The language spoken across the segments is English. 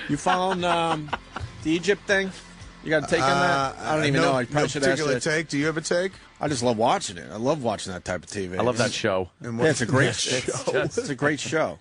You following the Egypt thing? You got a take on that? I don't even know. I probably should ask you. Take. Do you have a take? I just love watching it. I love watching that type of TV. I love that show. It's a great show. It's a great show.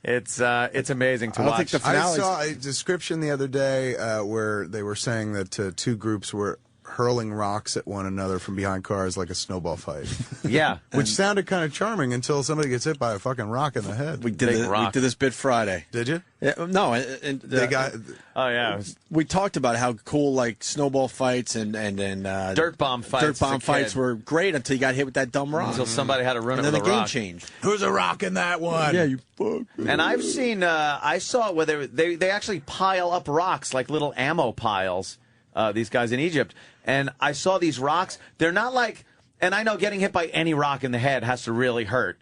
It's amazing to I don't watch. think the finale. I saw a description the other day where they were saying that two groups were hurling rocks at one another from behind cars like a snowball fight. Yeah. Which sounded kind of charming until somebody gets hit by a fucking rock in the head. We did this bit Friday. Did you? Yeah, no, they got. Oh yeah. We talked about how cool like snowball fights and dirt bomb fights were great until you got hit with that dumb rock. Until somebody had to run and it then with the a game rock. changed. Who's a rock in that one? Yeah, you fuck. And I've seen. I saw where they actually pile up rocks like little ammo piles. These guys in Egypt, and I saw these rocks. They're not like, and I know getting hit by any rock in the head has to really hurt.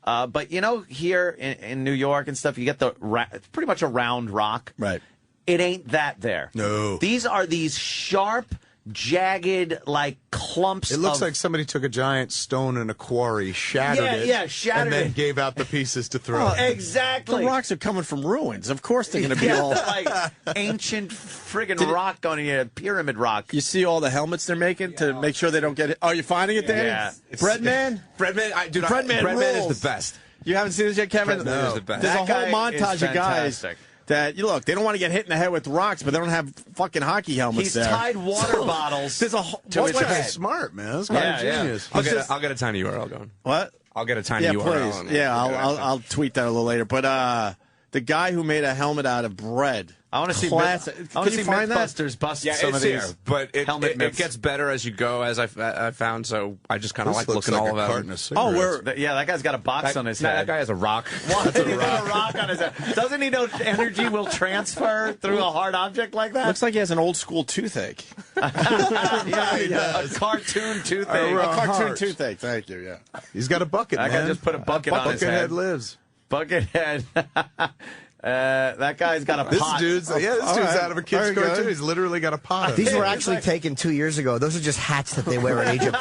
But you know, here in New York and stuff, you get it's pretty much a round rock. Right. It ain't that there. No. These are these sharp, jagged, like clumps. It looks like somebody took a giant stone in a quarry, shattered it, and then gave out the pieces to throw. Oh, exactly. The rocks are coming from ruins. Of course they're going to be all like ancient friggin' rock going in a pyramid rock. You see all the helmets they're making to make sure they don't get it. Oh, you finding it there? Yeah. Breadman? Breadman is the best. You haven't seen this yet, Kevin? Breadman is the best. There's a That whole guy montage is of guys fantastic. that, you look, they don't want to get hit in the head with rocks, but they don't have fucking hockey helmets He's there. tied water bottles. There's a to his head. Smart, man. That's kind of genius. I'll get a tiny URL going. What? I'll get a tiny Yeah, URL. please. Yeah, I'll tweet that a little later. But the guy who made a helmet out of bread. I want to see. Classic. I want to Can you see find that? Mythbusters bust Yeah, some it's of these. here, but helmet it gets better as you go, as I found. So I just kind of like looking all of them. Oh, yeah, that guy's got a box on his head. That guy has a rock. What? He's got a rock on his head. Doesn't he know energy will transfer through a hard object like that? Looks like he has an old school toothache. A cartoon toothache. A cartoon toothache. Thank you. Yeah. He's got a bucket, That man. guy just put a bucket on his head. Buckethead lives. Buckethead. That guy's got a pot. This dude's out of a kid's cartoon. He's literally got a pot. These were actually taken 2 years ago. Those are just hats that they wear in Egypt.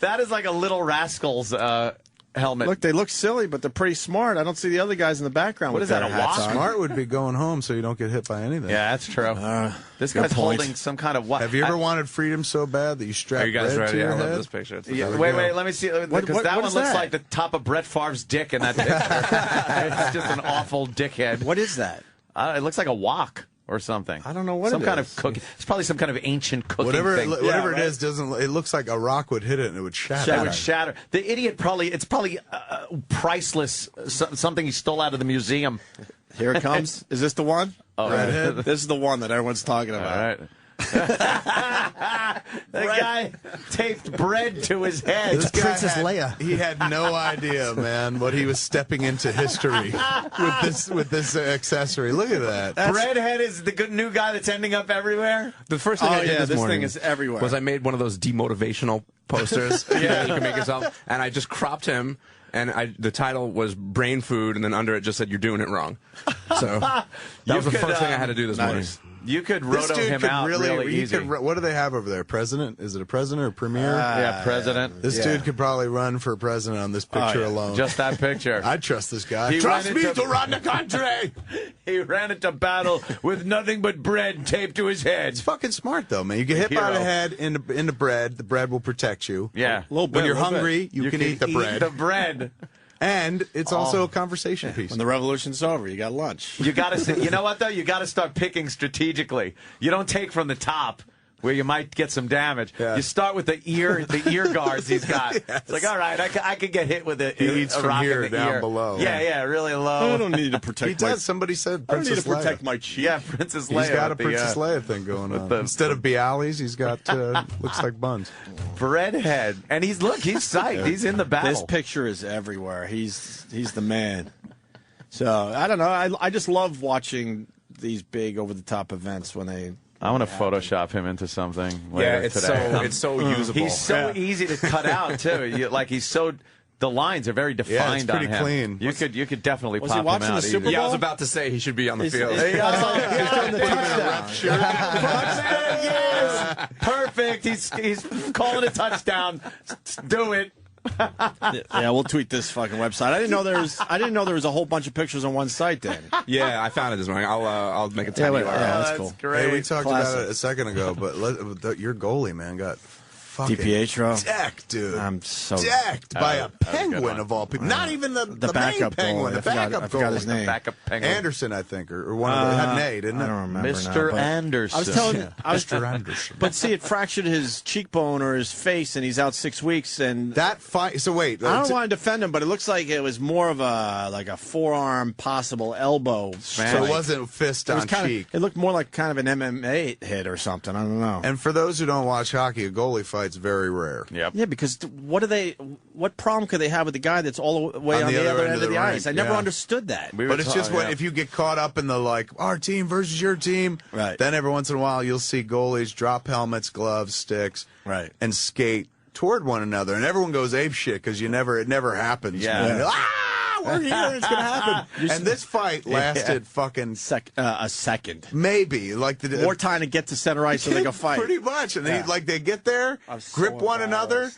That is like a Little Rascals helmet. Look, they look silly, but they're pretty smart. I don't see the other guys in the background. What with is that, their a hats wasp? on. Smart would be going home so you don't get hit by anything. Yeah, that's true. This good guy's point. holding some kind of what? Have you ever wanted freedom so bad that you strap Are you guys bread to ready? your I love head? this picture. It's Yeah, There we wait, go. let me see. Because that what one is looks that? like the top of Brett Favre's dick in that picture. It's just an awful dickhead. What is that? It looks like a wok or something. I don't know what some it kind is. of cooking. It's probably some kind of ancient cooking Whatever thing. it is, doesn't. It looks like a rock would hit it and it would shatter. It would shatter. The idiot it's probably priceless. Something he stole out of the museum. Here it comes. Is this the one? Oh, This is the one that everyone's talking about. All right. The guy taped bread to his head. This guy Princess Leia. He had no idea, man, what he was stepping into history with this accessory. Look at that. Breadhead is the good new guy that's ending up everywhere. The first thing I did this this morning thing is everywhere. was I made one of those demotivational posters that you can make yourself, and I just cropped him. And the title was Brain Food, and then under it just said, "You're doing it wrong." So that was the first thing I had to do this morning. You could This roto dude him could out really easy. what do they have over there? President? Is it a president or premier? Yeah, president. This dude could probably run for president on this picture alone. Just that picture. I trust this guy. He Trust ran me into- to run the country. He ran into battle with nothing but bread taped to his head. It's fucking smart, though, man. You get hit by the head into bread. The bread will protect you. Yeah. When you're hungry, you can eat the bread. The bread. And it's also a conversation piece. When the revolution's over, you got lunch. You got to. You know what though? You got to start picking strategically. You don't take from the top, where you might get some damage. Yeah. You start with the ear guards he's got. Yes. It's like, all right, I could get hit with He eats a from rock here in the down ear. below. Yeah, really low. I don't need to protect He does. Somebody said I don't need Princess to protect Leia. my cheek. Yeah, Princess Leia. He's got a with the, Princess Leia thing going on. Instead of Bialys, he's got looks like buns. breadhead, and he's psyched. He's in the battle. This picture is everywhere. He's the man. So I don't know. I just love watching these big over the top events when they. I want to Photoshop him into something. Yeah, later it's today. it's so usable. He's so easy to cut out too. He's so. The lines are very defined it's pretty on him. clean. You could definitely Was pop he watching him out. the Super easy. Yeah, I was about to say he should be on the field. He's doing the touchdown. Yes, perfect. He's calling a touchdown. Do it. Yeah, we'll tweet this fucking website. I didn't know there was a whole bunch of pictures on one site, Danny. Yeah, I found it this morning. I'll make a tiny wait, URL. that's cool. Great. Hey, we talked Classic. about it a second ago, but your goalie, man, got fucking DiPietro. decked, dude. I'm so decked by a good penguin one. of all people. Not even the main backup penguin, goalie. the backup I forgot his goalie. name. Backup penguin. Anderson, I think, or one of them. Had an A, didn't it? I don't remember. Mr. now, but Anderson. I was telling Mr. Anderson. but see, it fractured his cheekbone or his face, and he's out 6 weeks. And That fight. So wait, I don't want to defend him, but it looks like it was more of a forearm, possible elbow. so it wasn't fist It was on kind cheek. of. It looked more like kind of an MMA hit or something. I don't know. And for those who don't watch hockey, a goalie fight's very rare. Yep. Yeah, because what problem could they have with the guy that's all the way on the other end of the ice? I never yeah. understood that. But it's just if you get caught up in the our team versus your team, Right. then every once in a while you'll see goalies drop helmets, gloves, sticks, Right. and skate toward one another, and everyone goes ape shit because it never happens. Yeah. man. We're here, it's gonna happen. And this fight lasted fucking A second. maybe More time to get to center ice so they can fight. Pretty much, and Yeah. they get there, I'm so grip one another. embarrassed.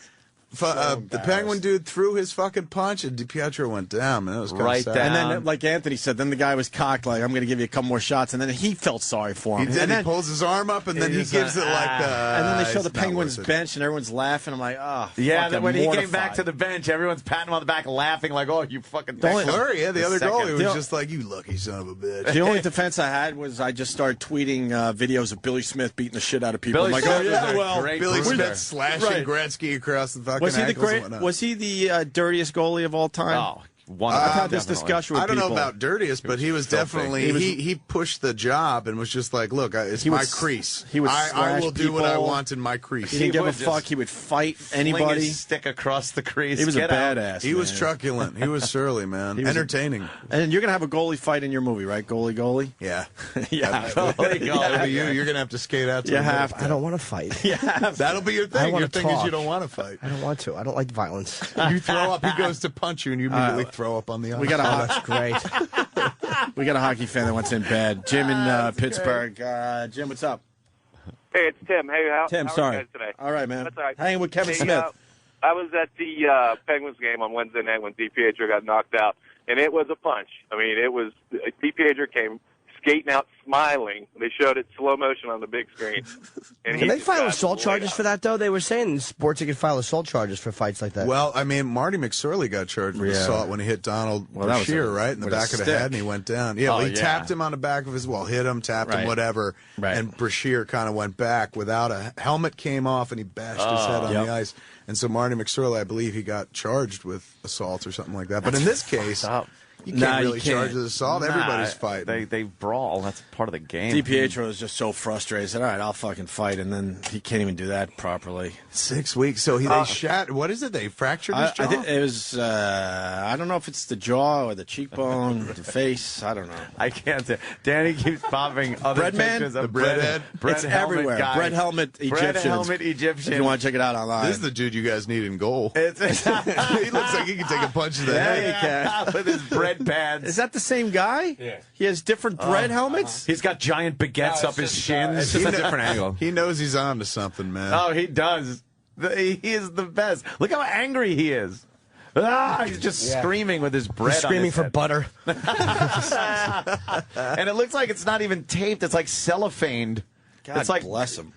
The penguin dude threw his fucking punch, and DiPietro went down. Man, it was kind Right of sad. down. And then, like Anthony said, then the guy was cocked, like, I'm going to give you a couple more shots. And then he felt sorry for He him. did. And He then, pulls his arm up, and then he just gives it like. and then they show it's the not Penguins worth it. bench, and everyone's laughing. I'm like, oh, Yeah, fucking then when he came mortified. back to the bench, everyone's patting him on the back, laughing like, "Oh, you fucking." Fleury, yeah, the other second. goalie was The- just like, "You lucky son of a bitch." The only defense I had was I just started tweeting videos of Billy Smith beating the shit out of people. Billy I'm like, Smith oh, was yeah, a well, great Billy bruiser. Smith slashing Right. Gretzky across the fucking was he the ankles and great? whatnot. Was he the dirtiest goalie of all time? Oh, one. I've had this definitely. discussion with I don't know people. about dirtiest, but he was filthy. definitely he pushed the job and was just like, "Look, it's He my would- crease. he would I slash will do what I people. want in my crease." He didn't give a would just fuck. He would fight Fling anybody. his stick across the crease. He was a Get out. badass. He was man. truculent. He was surly, man. was a- Entertaining. And you're gonna have a goalie fight in your movie, right? Goalie. Yeah. Yeah. Holy God. That'll be you. You're gonna have to skate out to You the have middle. I don't want to fight. That'll be your I thing. wanna Your thing is talk. you don't want to fight. I don't want to. I don't like violence. You throw up. He goes to punch you, and you immediately throw up on the ice. We got a That's great. we got a hockey fan that wants in bed. Jim in Pittsburgh. Jim, what's up? Hey, it's Tim. Hey, Tim, how are sorry. you guys today? All right, man. That's all right. Hanging with Kevin Hey, Smith. I was at the Penguins game on Wednesday night when DiPietro got knocked out, and it was a punch. I mean, it was DiPietro came skating out smiling. They showed it slow motion on the big screen. And Can he they just file got assault laid charges out. for that, though? They were saying in sports they could file assault charges for fights like that. Well, I mean, Marty McSorley got charged with Yeah. assault when he hit Donald Well, that was Brashear, a- right, in the with a back of the stick. head, and he went down. Yeah, well, Oh, he yeah. tapped him on the back of his, hit him, tapped him, Right. whatever. Right. And Brashear kind of went back without a helmet, came off, and he bashed his head on Yep. the ice. And so Marty McSorley, I believe, he got charged with assault or something like that. But in this case, up. you can't Nah, you really charge can't. with assault. Everybody's fighting. They brawl. That's part of the game. DiPietro is just so frustrated. He said, all right, I'll fucking fight. And then he can't even do that properly. 6 weeks. So they shot. What is it? They fractured his jaw? I think it was, I don't know if it's the jaw or the cheekbone, the face. I don't know. I can't say. Danny keeps popping other Bread man? pictures of The breadhead? bread It's helmet everywhere. guy. Bread helmet Bread Egyptians. helmet Egyptian. If you want to check it out online. This is the dude you guys need in goal. It's, He looks like he can take a punch to the head. you with his bread pads. Is that the same guy? Yeah. He has different bread helmets? He's got giant baguettes up his shins. It's just a different angle. He knows he's on to something, man. Oh, he does. He is the best. Look how angry he is. Ah, he's just screaming with his bread. He's screaming on his for head. butter. And it looks like it's not even taped. It's like cellophaned. God it's like bless him.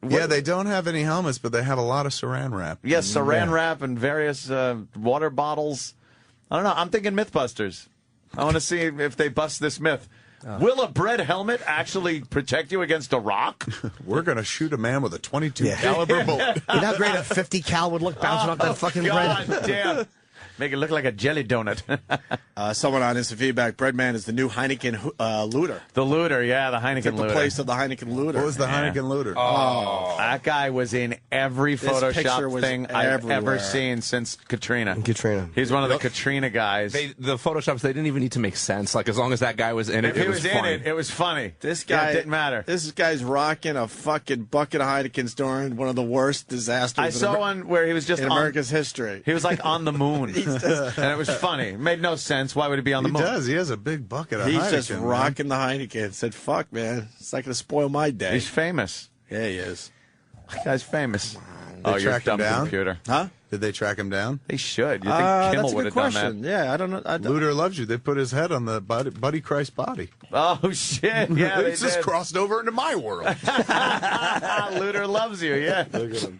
Yeah, they don't have any helmets, but they have a lot of saran wrap. yes, saran wrap and various water bottles. I don't know. I'm thinking MythBusters. I want to see if they bust this myth. Will a bread helmet actually protect you against a rock? We're going to shoot a man with a 22 Yeah. caliber bullet. You know how great a 50 cal would look bouncing off that fucking God bread? damn. Make it look like a jelly donut. Someone on instant feedback, Breadman is the new Heineken looter. The looter, yeah, the Heineken Took the looter. place of the Heineken looter. What was the Heineken looter? That guy was in every This picture Photoshop was thing I've ever everywhere. seen since Katrina. Katrina. He's one of the Katrina guys. The photoshops, they didn't even need to make sense. Like, as long as that guy was in it, if he it was in fun. it, it was funny. This Yeah, guy it didn't matter. This guy's rocking a fucking bucket of Heinekens during one of the worst disasters I in saw one where he was just in on, America's history. He was like on the moon, and it was funny. It made no sense. Why would he be on the He moon? does. He has a big bucket of He's Heineken. just man. rocking the Heineken. Said, "Fuck, man, it's not gonna spoil my day." He's famous. Yeah, he is. That guy's famous. They Oh, you're tracked him dumb down? computer. Huh? Did they track him down? They should. You think That's Kimmel a would good have done question. Yeah, I don't know. Luder loves you. They put his head on the Buddy Christ body. that? Oh shit! Yeah, they It's just did. crossed over into my world. Luder loves you. Yeah. Look at him.